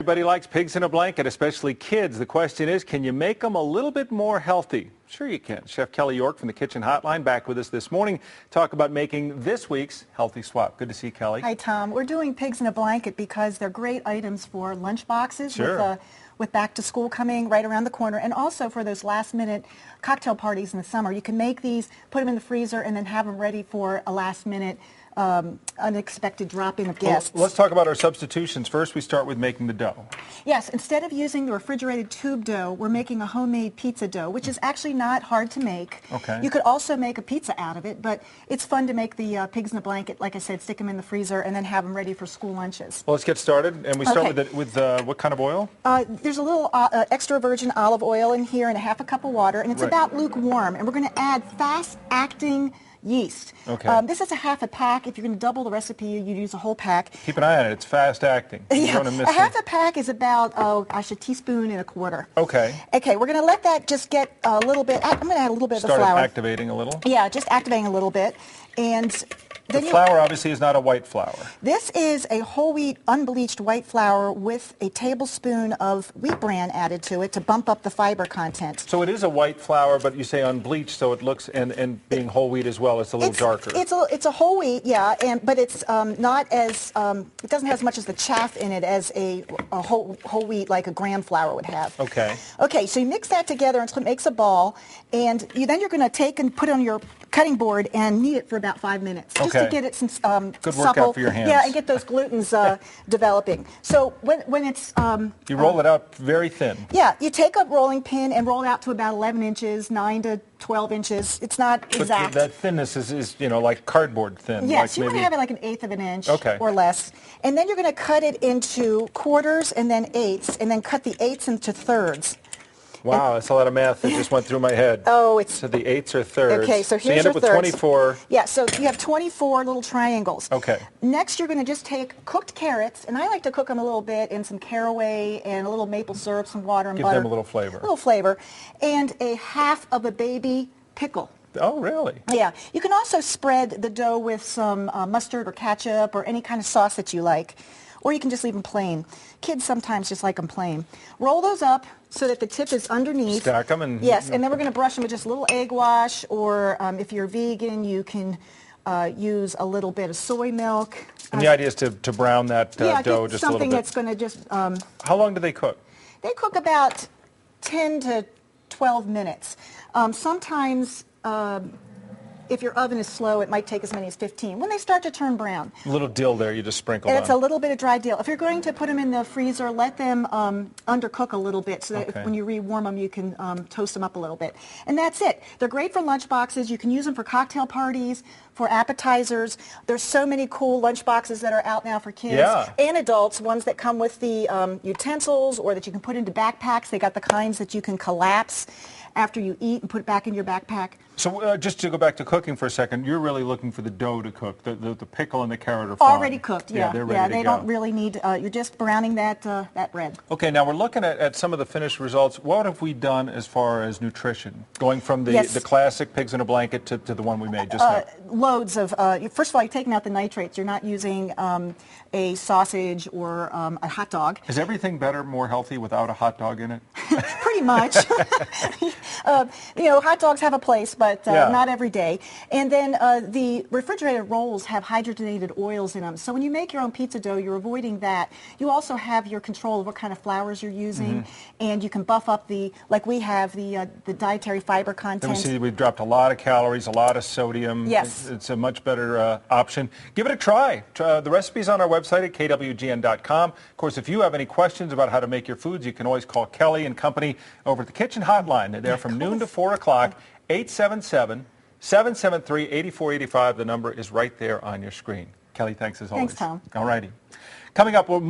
Everybody likes pigs in a blanket, especially kids. The question is, can you make them a little bit more healthy? Sure you can. Chef Kelly York from the Kitchen Hotline back with us this morning. Talk about making this week's Healthy Swap. Good to see you, Kelly. Hi, Tom. We're doing pigs in a blanket because they're great items for lunch boxes. Sure. With back to school coming right around the corner, and also for those last minute cocktail parties in the summer. You can make these, put them in the freezer, and then have them ready for a last minute unexpected drop-in of guests. Well, let's talk about our substitutions. First, we start with making the dough. Yes, instead of using the refrigerated tube dough, we're making a homemade pizza dough, which is actually not hard to make. Okay. You could also make a pizza out of it, but it's fun to make the pigs in a blanket, like I said, stick them in the freezer, and then have them ready for school lunches. Well, let's get started, and we start with what kind of oil? There's a little extra virgin olive oil in here and a half a cup of water, and it's about lukewarm, and we're going to add fast-acting yeast. Okay. This is a half a pack. If you're going to double the recipe, you'd use a whole pack. Keep an eye on it. It's fast acting. Yeah. A half a pack is about, a teaspoon and a quarter. Okay. Okay, we're going to let that just get a little bit, I'm going to add a little bit of the flour. Start activating a little? Yeah, just activating a little bit. And the flour obviously is not a white flour. This is a whole wheat, unbleached white flour with a tablespoon of wheat bran added to it to bump up the fiber content. So it is a white flour, but you say unbleached, so it looks, and being whole wheat as well, it's a little darker. It's a whole wheat, yeah, but it's not as, it doesn't have as much as the chaff in it as a whole wheat like a graham flour would have. Okay. Okay, so you mix that together until it makes a ball, and then you're going to take and put it on your cutting board and knead it for about 5 minutes. Just to get it some good supple. workout for your hands. Yeah, and get those glutens developing. So when it's... you roll it out very thin. Yeah, you take a rolling pin and roll it out to about 11 inches, 9 to 12 inches. It's not exact. But that thinness is like cardboard thin. Yes, like you want to have it like 1/8 of an inch or less. And then you're going to cut it into quarters and then eighths, and then cut the eighths into thirds. Wow, that's a lot of math that just went through my head. Oh, it's... So the eighths are thirds. Okay, so here's you end up with 24. Yeah, so you have 24 little triangles. Okay. Next, you're going to just take cooked carrots, and I like to cook them a little bit in some caraway and a little maple syrup, some water and butter. Give them a little flavor. A little flavor. And a half of a baby pickle. Oh, really? Yeah. You can also spread the dough with some mustard or ketchup or any kind of sauce that you like. Or you can just leave them plain. Kids sometimes just like them plain. Roll those up so that the tip is underneath. Stack them and... Yes, and then we're going to brush them with just a little egg wash, or if you're vegan, you can use a little bit of soy milk. And the idea is to brown that dough just a little bit. Something that's going to just... How long do they cook? They cook about 10 to 12 minutes. Sometimes... if your oven is slow, it might take as many as 15. When they start to turn brown. A little dill there you just sprinkle on. And it's a little bit of dry dill. If you're going to put them in the freezer, let them undercook a little bit so that when you rewarm them, you can toast them up a little bit. And that's it. They're great for lunch boxes. You can use them for cocktail parties, for appetizers. There's so many cool lunch boxes that are out now for kids and adults, ones that come with the utensils or that you can put into backpacks. They got the kinds that you can collapse after you eat and put it back in your backpack. So just to go back to cooking for a second, you're really looking for the dough to cook. The pickle and the carrot are fine. Already cooked, yeah. They're ready to they go. don't really need, you're just browning that bread. Okay, now we're looking at some of the finished results. What have we done as far as nutrition? Going from the classic pigs in a blanket to the one we made just now. Loads of, first of all, you're taking out the nitrates. You're not using a sausage or a hot dog. Is everything better, more healthy without a hot dog in it? Pretty much. Hot dogs have a place, but not every day. And then the refrigerated rolls have hydrogenated oils in them. So when you make your own pizza dough, you're avoiding that. You also have your control of what kind of flours you're using, and you can buff up like we have, the dietary fiber content. And we see we've dropped a lot of calories, a lot of sodium. Yes. It's a much better option. Give it a try. The recipe's on our website at KWGN.com. Of course, if you have any questions about how to make your foods, you can always call Kelly and Company over at the Kitchen Hotline. They're there from noon to 4 o'clock, 877-773-8485. The number is right there on your screen. Kelly, thanks as always. Thanks, Tom. All righty. Coming up, more